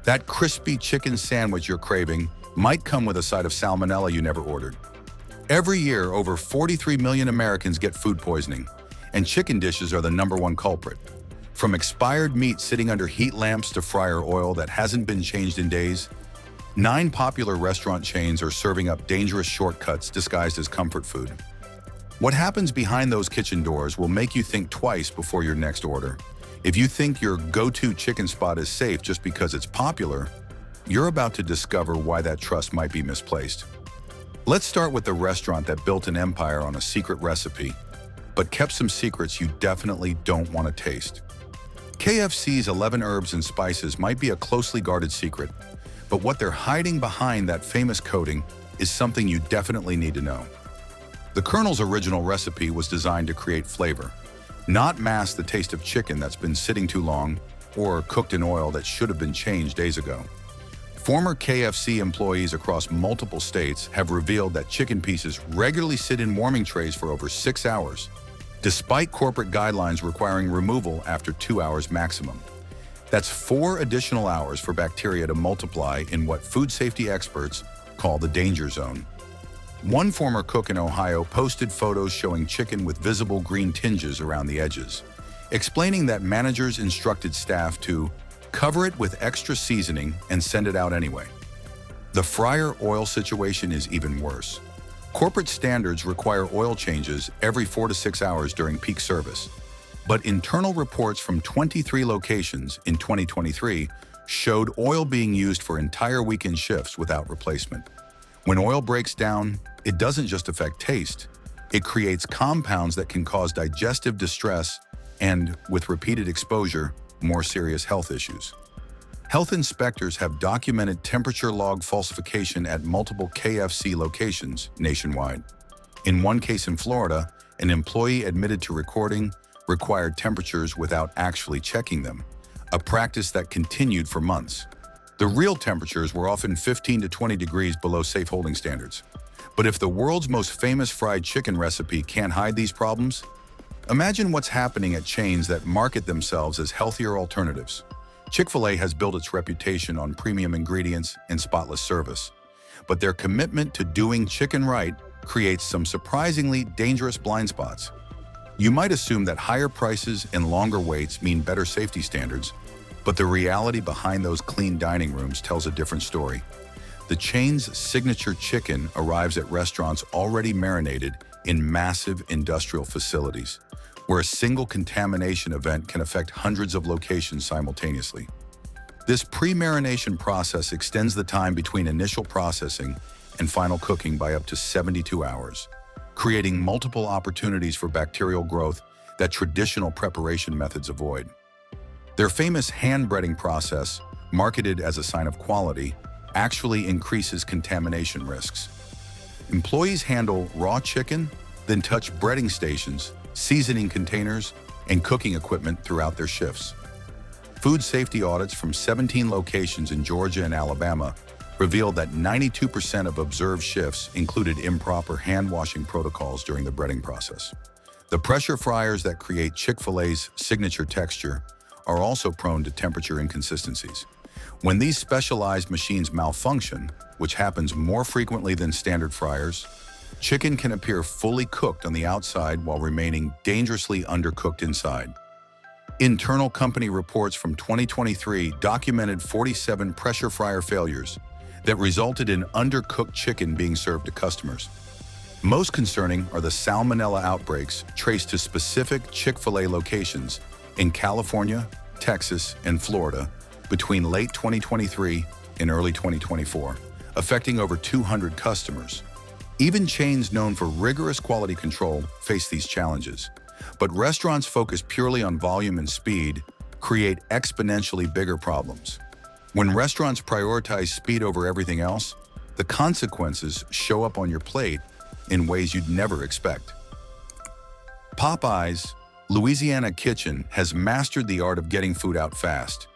That crispy chicken sandwich you're craving might come with a side of salmonella you never ordered. Every year, over 43 million Americans get food poisoning, and chicken dishes are the #1 culprit. From expired meat sitting under heat lamps to fryer oil that hasn't been changed in days, 9 popular restaurant chains are serving up dangerous shortcuts disguised as comfort food. What happens behind those kitchen doors will make you think twice before your next order. If you think your go-to chicken spot is safe just because it's popular, you're about to discover why that trust might be misplaced. Let's start with the restaurant that built an empire on a secret recipe, but kept some secrets you definitely don't want to taste. KFC's 11 herbs and spices might be a closely guarded secret, but what they're hiding behind that famous coating is something you definitely need to know. The Colonel's original recipe was designed to create flavor, not mask the taste of chicken that's been sitting too long or cooked in oil that should have been changed days ago. Former KFC employees across multiple states have revealed that chicken pieces regularly sit in warming trays for over 6 hours, despite corporate guidelines requiring removal after 2 hours maximum. That's 4 additional hours for bacteria to multiply in what food safety experts call the danger zone. One former cook in Ohio posted photos showing chicken with visible green tinges around the edges, explaining that managers instructed staff to cover it with extra seasoning and send it out anyway. The fryer oil situation is even worse. Corporate standards require oil changes every 4 to 6 hours during peak service, but internal reports from 23 locations in 2023 showed oil being used for entire weekend shifts without replacement. When oil breaks down, it doesn't just affect taste. It creates compounds that can cause digestive distress and, with repeated exposure, more serious health issues. Health inspectors have documented temperature log falsification at multiple KFC locations nationwide. In one case in Florida, an employee admitted to recording required temperatures without actually checking them, a practice that continued for months. The real temperatures were often 15 to 20 degrees below safe holding standards. But if the world's most famous fried chicken recipe can't hide these problems, imagine what's happening at chains that market themselves as healthier alternatives. Chick-fil-A has built its reputation on premium ingredients and spotless service, but their commitment to doing chicken right creates some surprisingly dangerous blind spots. You might assume that higher prices and longer waits mean better safety standards, but the reality behind those clean dining rooms tells a different story. The chain's signature chicken arrives at restaurants already marinated in massive industrial facilities, where a single contamination event can affect hundreds of locations simultaneously. This pre-marination process extends the time between initial processing and final cooking by up to 72 hours, creating multiple opportunities for bacterial growth that traditional preparation methods avoid. Their famous hand breading process, marketed as a sign of quality, actually increases contamination risks. Employees handle raw chicken, then touch breading stations, seasoning containers, and cooking equipment throughout their shifts. Food safety audits from 17 locations in Georgia and Alabama revealed that 92% of observed shifts included improper hand-washing protocols during the breading process. The pressure fryers that create Chick-fil-A's signature texture are also prone to temperature inconsistencies. When these specialized machines malfunction, which happens more frequently than standard fryers, chicken can appear fully cooked on the outside while remaining dangerously undercooked inside. Internal company reports from 2023 documented 47 pressure fryer failures that resulted in undercooked chicken being served to customers. Most concerning are the salmonella outbreaks traced to specific Chick-fil-A locations in California, Texas, and Florida between late 2023 and early 2024, affecting over 200 customers. Even chains known for rigorous quality control face these challenges, but restaurants focused purely on volume and speed create exponentially bigger problems. When restaurants prioritize speed over everything else, the consequences show up on your plate in ways you'd never expect. Popeye's Louisiana kitchen has mastered the art of getting food out fast,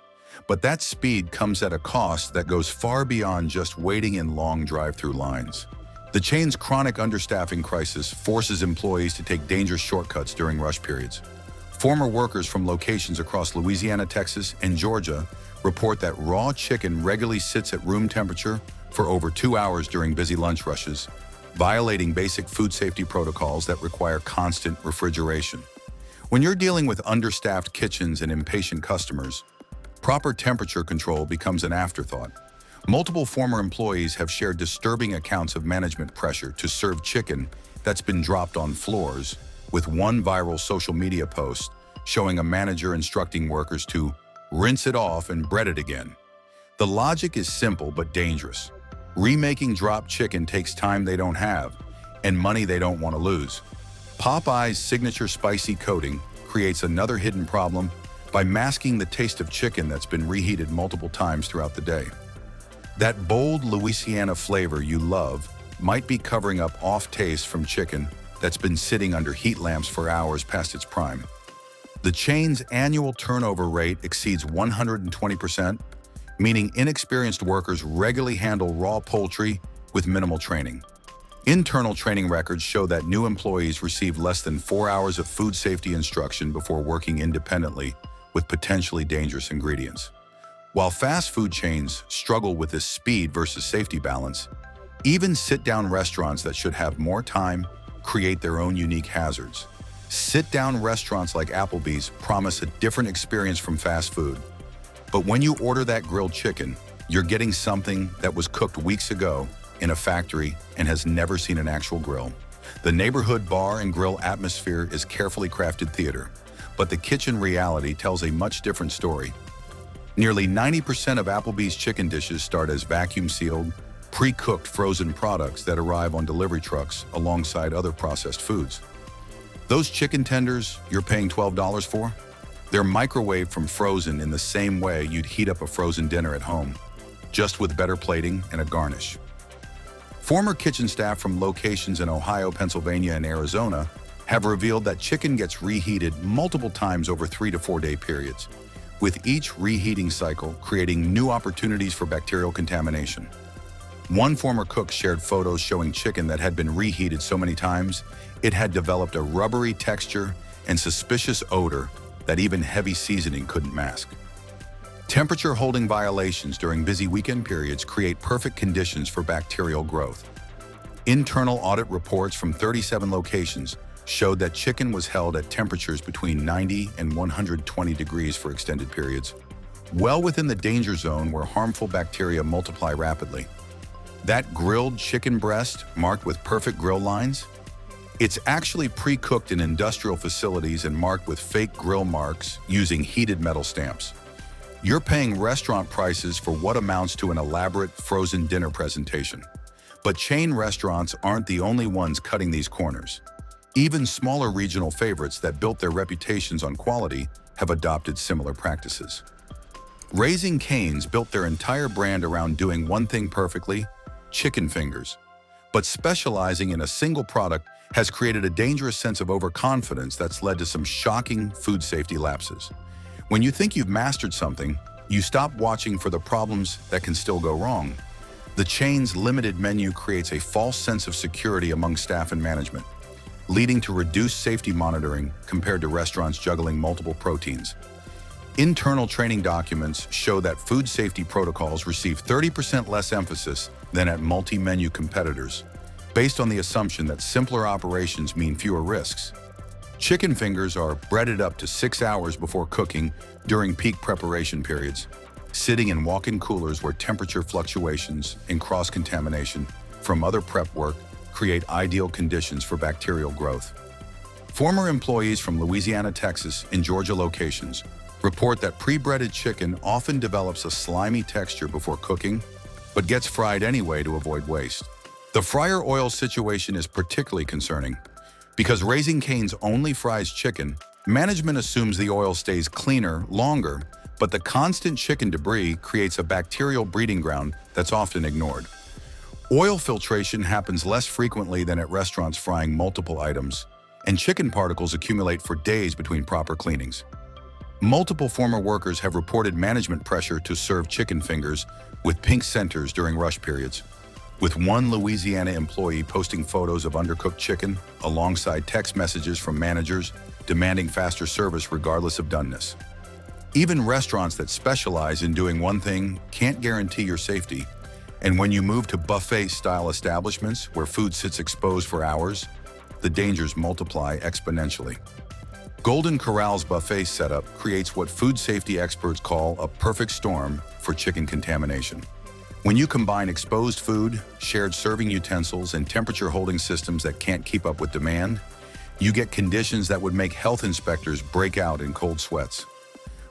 but that speed comes at a cost that goes far beyond just waiting in long drive-through lines. The chain's chronic understaffing crisis forces employees to take dangerous shortcuts during rush periods. Former workers from locations across Louisiana, Texas, and Georgia report that raw chicken regularly sits at room temperature for over 2 hours during busy lunch rushes, violating basic food safety protocols that require constant refrigeration. When you're dealing with understaffed kitchens and impatient customers, proper temperature control becomes an afterthought. Multiple former employees have shared disturbing accounts of management pressure to serve chicken that's been dropped on floors, with one viral social media post showing a manager instructing workers to rinse it off and bread it again. The logic is simple but dangerous. Remaking dropped chicken takes time they don't have and money they don't want to lose. Popeye's signature spicy coating creates another hidden problem by masking the taste of chicken that's been reheated multiple times throughout the day. That bold Louisiana flavor you love might be covering up off taste from chicken that's been sitting under heat lamps for hours past its prime. The chain's annual turnover rate exceeds 120%, meaning inexperienced workers regularly handle raw poultry with minimal training. Internal training records show that new employees receive less than 4 hours of food safety instruction before working independently with potentially dangerous ingredients. While fast food chains struggle with this speed versus safety balance, even sit-down restaurants that should have more time create their own unique hazards. Sit-down restaurants like Applebee's promise a different experience from fast food. But when you order that grilled chicken, you're getting something that was cooked weeks ago in a factory and has never seen an actual grill. The neighborhood bar and grill atmosphere is carefully crafted theater, but the kitchen reality tells a much different story. Nearly 90% of Applebee's chicken dishes start as vacuum-sealed, pre-cooked frozen products that arrive on delivery trucks alongside other processed foods. Those chicken tenders you're paying $12 for? They're microwaved from frozen in the same way you'd heat up a frozen dinner at home, just with better plating and a garnish. Former kitchen staff from locations in Ohio, Pennsylvania, and Arizona have revealed that chicken gets reheated multiple times over 3 to 4 day periods, with each reheating cycle creating new opportunities for bacterial contamination. One former cook shared photos showing chicken that had been reheated so many times, it had developed a rubbery texture and suspicious odor that even heavy seasoning couldn't mask. Temperature holding violations during busy weekend periods create perfect conditions for bacterial growth. Internal audit reports from 37 locations showed that chicken was held at temperatures between 90 and 120 degrees for extended periods, well within the danger zone where harmful bacteria multiply rapidly. That grilled chicken breast marked with perfect grill lines? It's actually pre-cooked in industrial facilities and marked with fake grill marks using heated metal stamps. You're paying restaurant prices for what amounts to an elaborate frozen dinner presentation. But chain restaurants aren't the only ones cutting these corners. Even smaller regional favorites that built their reputations on quality have adopted similar practices. Raising Cane's built their entire brand around doing one thing perfectly: chicken fingers. But specializing in a single product has created a dangerous sense of overconfidence that's led to some shocking food safety lapses. When you think you've mastered something, you stop watching for the problems that can still go wrong. The chain's limited menu creates a false sense of security among staff and management, leading to reduced safety monitoring compared to restaurants juggling multiple proteins. Internal training documents show that food safety protocols receive 30% less emphasis than at multi-menu competitors, based on the assumption that simpler operations mean fewer risks. Chicken fingers are breaded up to 6 hours before cooking during peak preparation periods, sitting in walk-in coolers where temperature fluctuations and cross-contamination from other prep work create ideal conditions for bacterial growth. Former employees from Louisiana, Texas, and Georgia locations report that pre-breaded chicken often develops a slimy texture before cooking, but gets fried anyway to avoid waste. The fryer oil situation is particularly concerning. Because Raising Cane's only fries chicken, management assumes the oil stays cleaner longer, but the constant chicken debris creates a bacterial breeding ground that's often ignored. Oil filtration happens less frequently than at restaurants frying multiple items, and chicken particles accumulate for days between proper cleanings. Multiple former workers have reported management pressure to serve chicken fingers with pink centers during rush periods, with one Louisiana employee posting photos of undercooked chicken alongside text messages from managers demanding faster service regardless of doneness. Even restaurants that specialize in doing one thing can't guarantee your safety. And when you move to buffet-style establishments where food sits exposed for hours, the dangers multiply exponentially. Golden Corral's buffet setup creates what food safety experts call a perfect storm for chicken contamination. When you combine exposed food, shared serving utensils, and temperature-holding systems that can't keep up with demand, you get conditions that would make health inspectors break out in cold sweats.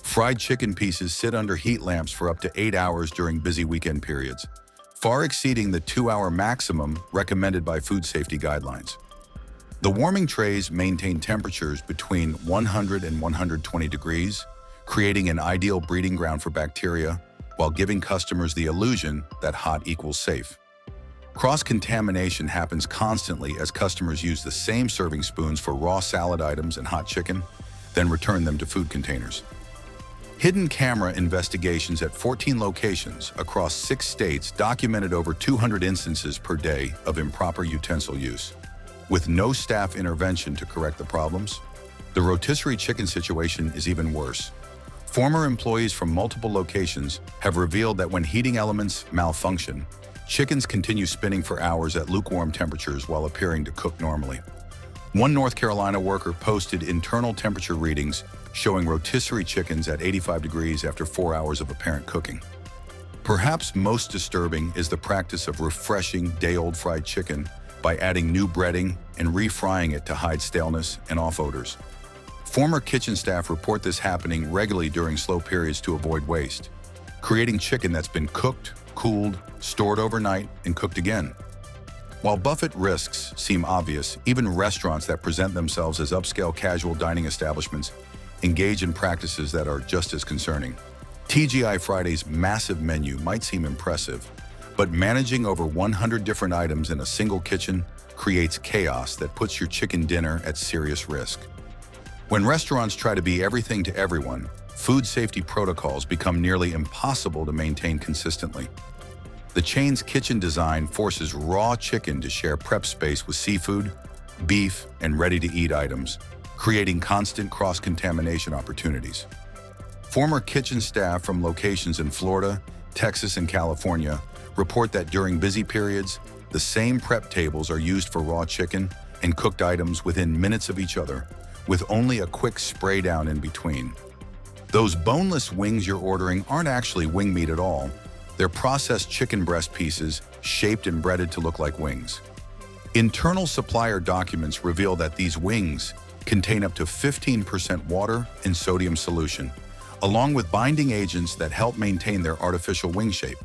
Fried chicken pieces sit under heat lamps for up to 8 hours during busy weekend periods, far exceeding the 2-hour maximum recommended by food safety guidelines. The warming trays maintain temperatures between 100 and 120 degrees, creating an ideal breeding ground for bacteria while giving customers the illusion that hot equals safe. Cross-contamination happens constantly as customers use the same serving spoons for raw salad items and hot chicken, then return them to food containers. Hidden camera investigations at 14 locations across 6 states documented over 200 instances per day of improper utensil use. With no staff intervention to correct the problems, the rotisserie chicken situation is even worse. Former employees from multiple locations have revealed that when heating elements malfunction, chickens continue spinning for hours at lukewarm temperatures while appearing to cook normally. One North Carolina worker posted internal temperature readings showing rotisserie chickens at 85 degrees after 4 hours of apparent cooking. Perhaps most disturbing is the practice of refreshing day-old fried chicken by adding new breading and refrying it to hide staleness and off odors. Former kitchen staff report this happening regularly during slow periods to avoid waste, creating chicken that's been cooked, cooled, stored overnight, and cooked again. While buffet risks seem obvious, even restaurants that present themselves as upscale casual dining establishments engage in practices that are just as concerning. TGI Friday's massive menu might seem impressive, but managing over 100 different items in a single kitchen creates chaos that puts your chicken dinner at serious risk. When restaurants try to be everything to everyone, food safety protocols become nearly impossible to maintain consistently. The chain's kitchen design forces raw chicken to share prep space with seafood, beef, and ready-to-eat items, creating constant cross-contamination opportunities. Former kitchen staff from locations in Florida, Texas, and California report that during busy periods, the same prep tables are used for raw chicken and cooked items within minutes of each other, with only a quick spray down in between. Those boneless wings you're ordering aren't actually wing meat at all. They're processed chicken breast pieces shaped and breaded to look like wings. Internal supplier documents reveal that these wings contain up to 15% water and sodium solution, along with binding agents that help maintain their artificial wing shape.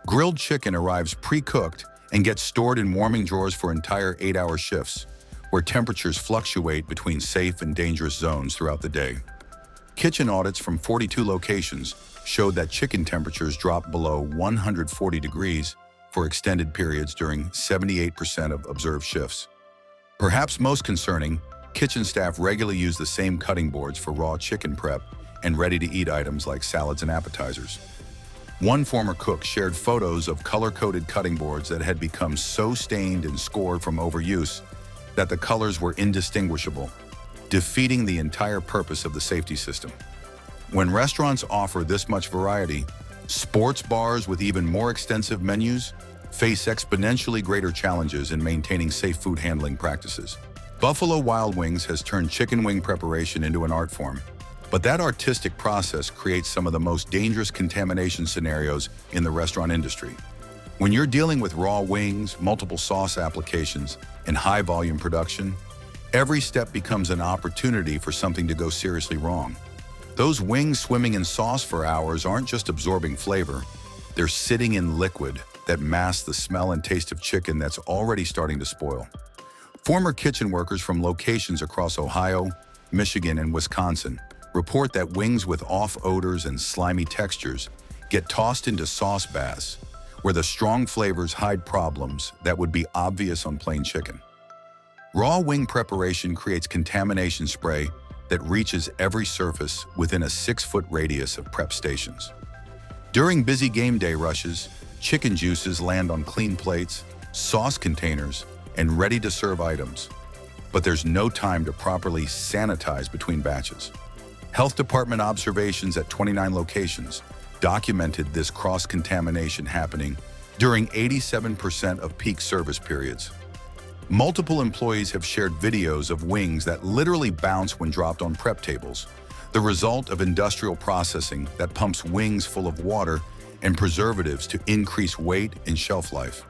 Grilled chicken arrives pre-cooked and gets stored in warming drawers for entire 8-hour shifts, where temperatures fluctuate between safe and dangerous zones throughout the day. Kitchen audits from 42 locations showed that chicken temperatures drop below 140 degrees for extended periods during 78% of observed shifts. Perhaps most concerning, kitchen staff regularly use the same cutting boards for raw chicken prep and ready-to-eat items like salads and appetizers. One former cook shared photos of color-coded cutting boards that had become so stained and scored from overuse that the colors were indistinguishable, defeating the entire purpose of the safety system. When restaurants offer this much variety, sports bars with even more extensive menus face exponentially greater challenges in maintaining safe food handling practices. Buffalo Wild Wings has turned chicken wing preparation into an art form, but that artistic process creates some of the most dangerous contamination scenarios in the restaurant industry. When you're dealing with raw wings, multiple sauce applications, and high-volume production, every step becomes an opportunity for something to go seriously wrong. Those wings swimming in sauce for hours aren't just absorbing flavor, they're sitting in liquid that masks the smell and taste of chicken that's already starting to spoil. Former kitchen workers from locations across Ohio, Michigan, and Wisconsin report that wings with off odors and slimy textures get tossed into sauce baths, where the strong flavors hide problems that would be obvious on plain chicken. Raw wing preparation creates contamination spray that reaches every surface within a 6-foot radius of prep stations. During busy game day rushes, chicken juices land on clean plates, sauce containers, and ready-to-serve items, but there's no time to properly sanitize between batches. Health department observations at 29 locations documented this cross-contamination happening during 87% of peak service periods. Multiple employees have shared videos of wings that literally bounce when dropped on prep tables, the result of industrial processing that pumps wings full of water and preservatives to increase weight and shelf life.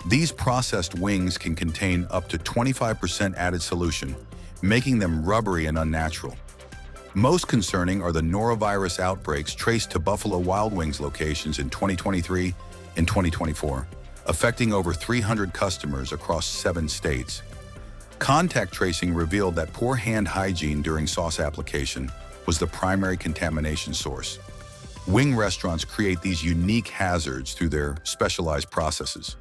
These processed wings can contain up to 25% added solution, making them rubbery and unnatural. Most concerning are the norovirus outbreaks traced to Buffalo Wild Wings locations in 2023 and 2024, affecting over 300 customers across 7 states. Contact tracing revealed that poor hand hygiene during sauce application was the primary contamination source. Wing restaurants create these unique hazards through their specialized processes.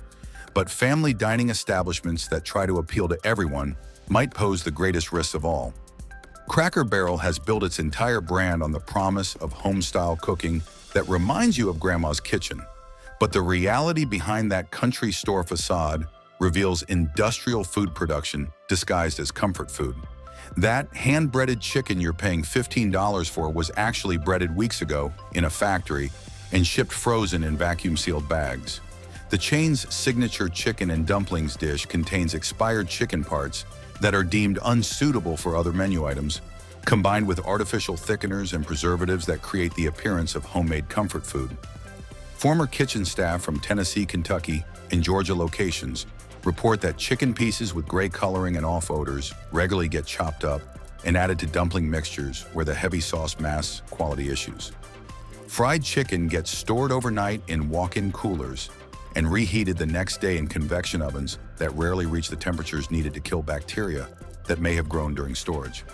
But family dining establishments that try to appeal to everyone might pose the greatest risks of all. Cracker Barrel has built its entire brand on the promise of home-style cooking that reminds you of Grandma's kitchen. But the reality behind that country store facade reveals industrial food production disguised as comfort food. That hand-breaded chicken you're paying $15 for was actually breaded weeks ago in a factory and shipped frozen in vacuum-sealed bags. The chain's signature chicken and dumplings dish contains expired chicken parts that are deemed unsuitable for other menu items, combined with artificial thickeners and preservatives that create the appearance of homemade comfort food. Former kitchen staff from Tennessee, Kentucky, and Georgia locations report that chicken pieces with gray coloring and off odors regularly get chopped up and added to dumpling mixtures where the heavy sauce masks quality issues. Fried chicken gets stored overnight in walk-in coolers and reheated the next day in convection ovens that rarely reach the temperatures needed to kill bacteria that may have grown during storage.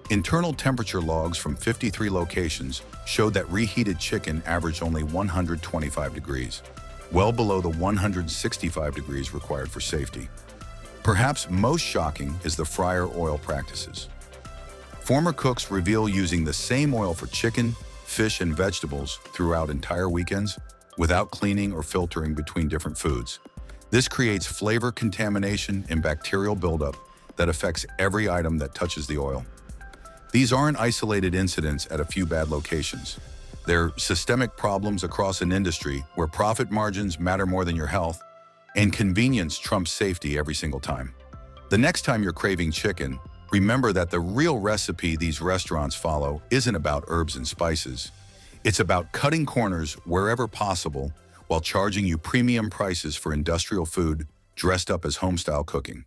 Internal temperature logs from 53 locations showed that reheated chicken averaged only 125 degrees, well below the 165 degrees required for safety. Perhaps most shocking is the fryer oil practices. Former cooks reveal using the same oil for chicken, fish, and vegetables throughout entire weekends without cleaning or filtering between different foods. This creates flavor contamination and bacterial buildup that affects every item that touches the oil. These aren't isolated incidents at a few bad locations. They're systemic problems across an industry where profit margins matter more than your health, and convenience trumps safety every single time. The next time you're craving chicken, remember that the real recipe these restaurants follow isn't about herbs and spices. It's about cutting corners wherever possible while charging you premium prices for industrial food dressed up as home-style cooking.